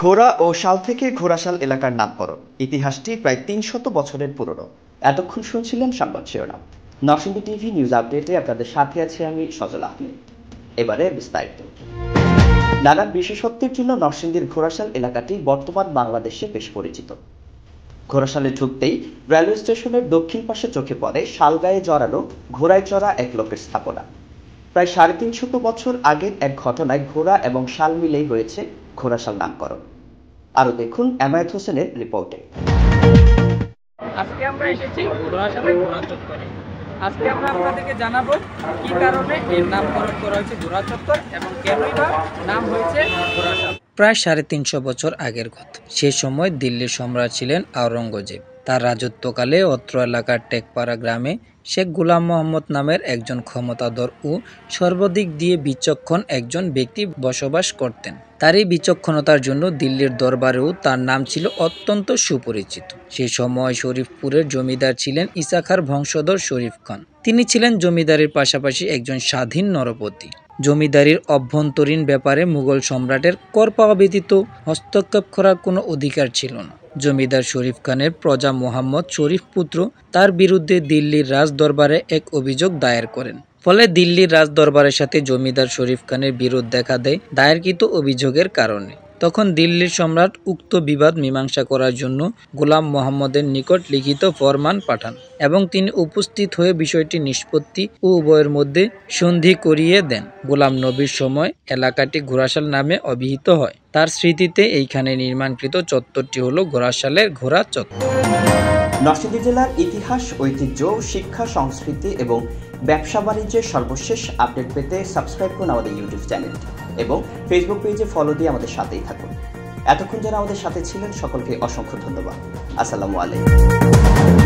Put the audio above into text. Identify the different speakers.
Speaker 1: ঘোড়া ও শাল থেকে ঘোড়াশাল এলাকার নামকরণ। ইতিহাসটি প্রায় ৩০০ বছরের পুরনো। এতক্ষণ শুনছিলেন সংবাদ শিরোনাম। নরসিংদী টিভি নিউজ আপডেটে আপনাদের সাথে আছি আমি সজল আহমেদ। এবারে বিস্তারিত। নানান বিশেষত্বের জন্য নরসিংদীর ঘোড়াশাল এলাকাটি বর্তমান বাংলাদেশে বেশ পরিচিত। ঘোড়াশালে ঢুকতেই রেলওয়ে স্টেশনের দক্ষিণ পাশে চোখে পড়ে শালগায়ে জড়ানো ঘোড়ায় চড়া এক লোকের স্থাপনা। প্রায় ৩৫০ বছর আগের এক ঘটনায় ঘোড়া এবং শাল মিলেই হয়েছে ঘোড়াশাল নামকরণ। আরো দেখুন এমায়েত হোসেনের রিপোর্টে।
Speaker 2: আজকে আমরা এসেছি ঘোড়াশালে ঘোড়া চত্বরে। আজকে আমরা আপনাদেরকে জানাবো কি কারণে এর নামকরণ করা হয়েছে ঘোড়া চত্বর এবং কেনই বা নাম হয়েছে ঘোড়াশাল।
Speaker 3: প্রায় ৩৫০ বছর আগের কথা। সে সময় দিল্লির সম্রাট ছিলেন আওরঙ্গজেব। তার রাজত্বকালে অত্র এলাকার টেকপাড়া গ্রামে শেখ গোলাম মোহাম্মদ নামের একজন ক্ষমতাধর ও সর্বদিক দিয়ে বিচক্ষণ একজন ব্যক্তি বসবাস করতেন। তার এই বিচক্ষণতার জন্য দিল্লির দরবারেও তার নাম ছিল অত্যন্ত সুপরিচিত। সেই সময় শরীফপুরের জমিদার ছিলেন ইসাখার বংশধর শরীফ খান। তিনি ছিলেন জমিদারির পাশাপাশি একজন স্বাধীন নরপতি। জমিদারির অভ্যন্তরীণ ব্যাপারে মুঘল সম্রাটের কর পাওয়া ব্যতীত হস্তক্ষেপ করার কোনো অধিকার ছিল না। জমিদার শরীফ খানের প্রজা মোহাম্মদ শরীফ পুত্র তার বিরুদ্ধে দিল্লির রাজ দরবারে এক অভিযোগ দায়ের করেন। ফলে দিল্লির রাজ দরবারের সাথে জমিদার শরীফ খানের বিরোধ দেখা দেয় দায়েরকৃত অভিযোগের কারণে। তখন দিল্লির সম্রাট উক্ত বিবাদ মীমাংসা করার জন্য গোলাম মোহাম্মদের নিকট লিখিত ফরমান পাঠান এবং তিনি উপস্থিত হয়ে বিষয়টি নিষ্পত্তি ও উভয়ের মধ্যে সন্ধি করিয়ে দেন। গোলাম নবীর সময় এলাকাটি ঘোড়াশাল নামে অভিহিত হয়। তার স্মৃতিতে এইখানে নির্মাণকৃত চত্বরটি হলো ঘোড়াশালের ঘোড়া চত্বর।
Speaker 1: নরসিংদী জেলার ইতিহাস, ঐতিহ্য, শিক্ষা, সংস্কৃতি এবং ব্যবসা বাণিজ্যের সর্বশেষ আপডেট পেতে সাবস্ক্রাইব করুন আমাদের ইউটিউব চ্যানেলটি এবং ফেসবুক পেজে ফলো দিয়ে আমাদের সাথেই থাকুন। এতক্ষণ যারা আমাদের সাথে ছিলেন সকলকে অসংখ্য ধন্যবাদ। আসসালামু আলাইকুম।